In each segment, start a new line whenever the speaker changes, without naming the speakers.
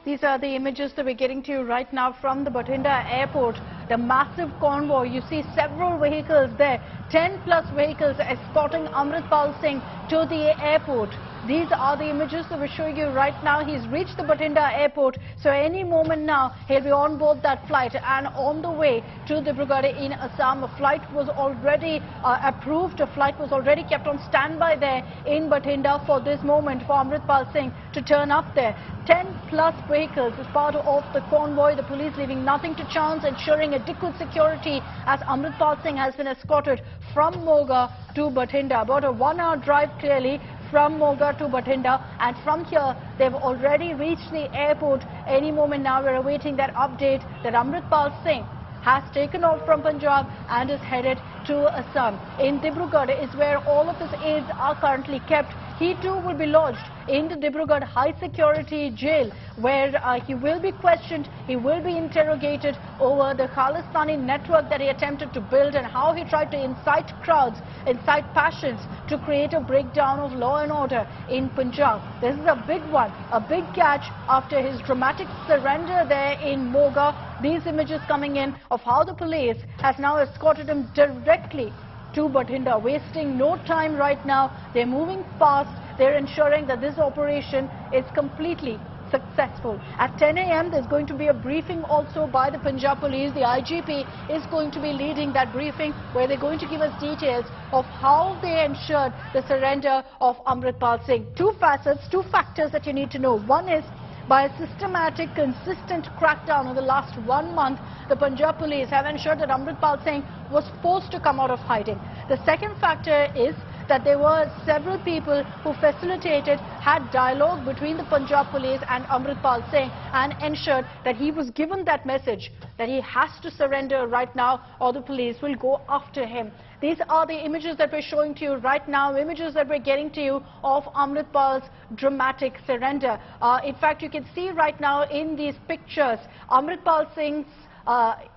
These are the images that we're getting to you right now from the Bathinda airport. The massive convoy, you see several vehicles there, 10 plus vehicles escorting Amritpal Singh to the airport. These are the images that we're showing you right now. He's reached the Bathinda airport, so any moment now he'll be on board that flight and on the way to Dibrugarh in Assam. A flight was already approved, a flight was already kept on standby there in Bathinda for this moment for Amritpal Singh to turn up there. 10 plus vehicles as part of the convoy, the police leaving nothing to chance, ensuring adequate security as Amritpal Singh has been escorted from Moga to Bathinda. About a 1 hour drive clearly from Moga to Bathinda, and from here they've already reached the airport. Any moment now we're awaiting that update that Amritpal Singh has taken off from Punjab and is headed to Assam. In Dibrugarh is where all of his aides are currently kept. He too will be lodged in the Dibrugarh high security jail where he will be questioned, he will be interrogated over the Khalistani network that he attempted to build and how he tried to incite crowds, incite passions to create a breakdown of law and order in Punjab. This is a big one, a big catch after his dramatic surrender there in Moga. These images coming in of how the police has now escorted him directly to Bathinda, wasting no time right now. They're moving fast. They're ensuring that this operation is completely successful. At 10 a.m. there's going to be a briefing also by the Punjab Police. The IGP is going to be leading that briefing where they're going to give us details of how they ensured the surrender of Amritpal Singh. Two facets, two factors that you need to know. One is by a systematic, consistent crackdown in the last 1 month, the Punjab Police have ensured that Amritpal Singh was forced to come out of hiding. The second factor is that there were several people who facilitated, had dialogue between the Punjab Police and Amritpal Singh and ensured that he was given that message that he has to surrender right now or the police will go after him. These are the images that we're showing to you right now, images that we're getting to you of Amritpal's dramatic surrender. In fact, you can see right now in these pictures, Amritpal Singh's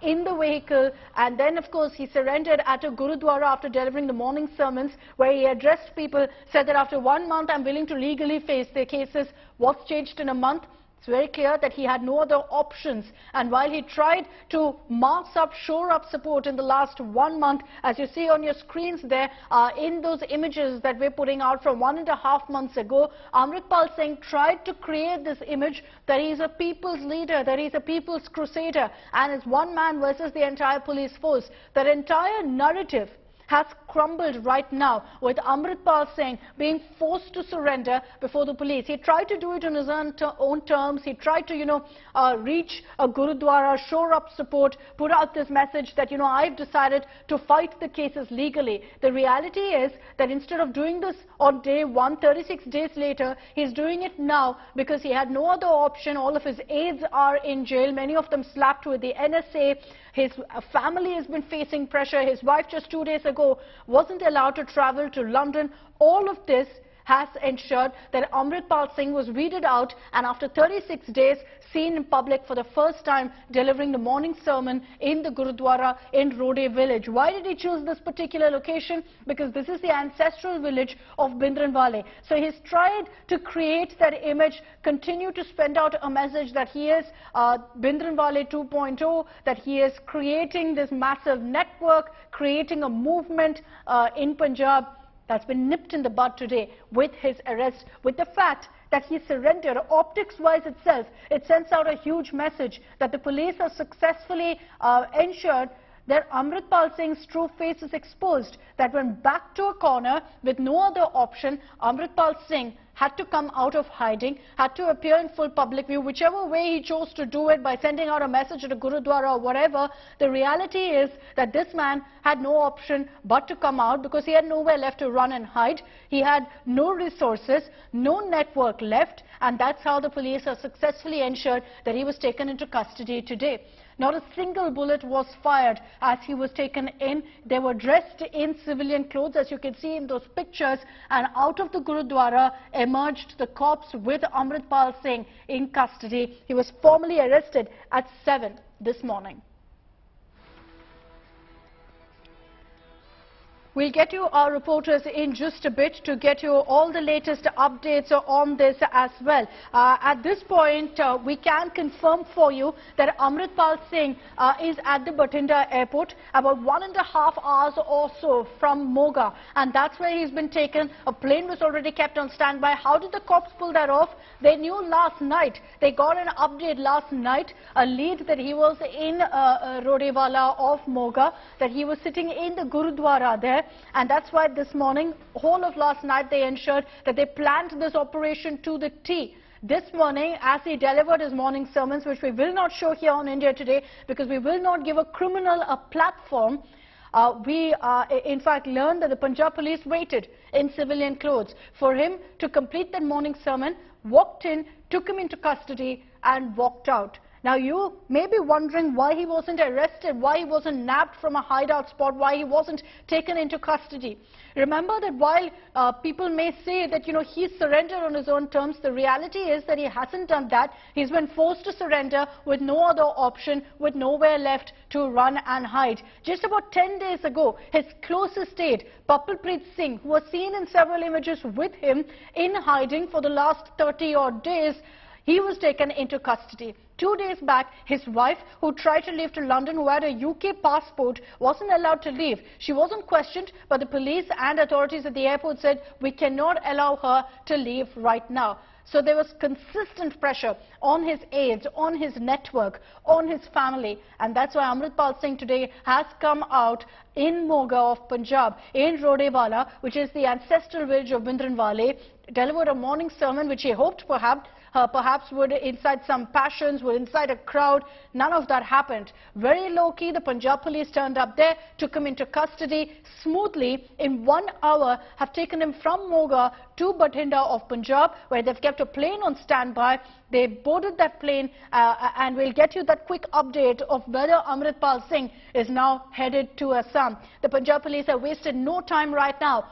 in the vehicle, and then of course he surrendered at a Gurudwara after delivering the morning sermons where he addressed people, said that after 1 month I'm willing to legally face their cases. What's changed in a month? It's very clear that he had no other options, and while he tried to mass up, shore up support in the last 1 month, as you see on your screens there, in those images that we're putting out from 1.5 months ago, Amritpal Singh tried to create this image that he's a people's leader, that he's a people's crusader, and it's one man versus the entire police force. That entire narrative has crumbled right now with Amritpal Singh being forced to surrender before the police. He tried to do it on his own terms. He tried to, reach a Gurudwara, shore up support, put out this message that, I've decided to fight the cases legally. The reality is that instead of doing this on day 1, 36 days later, he's doing it now because he had no other option. All of his aides are in jail, many of them slapped with the NSA. His family has been facing pressure. His wife just 2 days ago wasn't allowed to travel to London. All of this has ensured that Amritpal Singh was weeded out and after 36 days seen in public for the first time delivering the morning sermon in the Gurudwara in Rode village. Why did he choose this particular location? Because this is the ancestral village of Bhindranwale. So he's tried to create that image, continue to spend out a message that he is Bhindranwale 2.0, that he is creating this massive network, creating a movement in Punjab. That's been nipped in the bud today with his arrest, with the fact that he surrendered. Optics-wise itself, it sends out a huge message that the police have successfully ensured that Amritpal Singh's true face is exposed, that when backed to a corner with no other option, Amritpal Singh had to come out of hiding, had to appear in full public view, whichever way he chose to do it, by sending out a message to Gurudwara or whatever. The reality is that this man had no option but to come out because he had nowhere left to run and hide. He had no resources, no network left, and that's how the police have successfully ensured that he was taken into custody today. Not a single bullet was fired as he was taken in. They were dressed in civilian clothes, as you can see in those pictures, and out of the Gurudwara emerged the corpse with Amritpal Singh in custody. He was formally arrested at 7 this morning. We'll get you our reporters in just a bit to get you all the latest updates on this as well. At this point, we can confirm for you that Amritpal Singh is at the Bathinda airport, about 1.5 hours or so from Moga, and that's where he's been taken. A plane was already kept on standby. How did the cops pull that off? They knew last night. They got an update last night, a lead that he was in Gurdwara of Moga, that he was sitting in the Gurudwara there. And that's why this morning, whole of last night, they ensured that they planned this operation to the T. This morning, as he delivered his morning sermons, which we will not show here on India Today, because we will not give a criminal a platform, we in fact learned that the Punjab police waited in civilian clothes for him to complete that morning sermon, walked in, took him into custody and walked out. Now, you may be wondering why he wasn't arrested, why he wasn't nabbed from a hideout spot, why he wasn't taken into custody. Remember that while people may say that, he surrendered on his own terms, the reality is that he hasn't done that. He's been forced to surrender with no other option, with nowhere left to run and hide. Just about 10 days ago, his closest aide, Amritpal Singh, who was seen in several images with him in hiding for the last 30-odd days, he was taken into custody. 2 days back, his wife, who tried to leave to London, who had a UK passport, wasn't allowed to leave. She wasn't questioned, but the police and authorities at the airport said, we cannot allow her to leave right now. So there was consistent pressure on his aides, on his network, on his family. And that's why Amritpal Singh today has come out in Moga of Punjab, in Gurudwara, which is the ancestral village of Bindranwale, delivered a morning sermon which he hoped perhaps would incite some passions, would incite a crowd. None of that happened. Very low-key, the Punjab police turned up there, took him into custody smoothly. In 1 hour, have taken him from Moga to Bathinda of Punjab, where they've kept a plane on standby. They boarded that plane, and we'll get you that quick update of whether Amritpal Singh is now headed to Assam. The Punjab police have wasted no time right now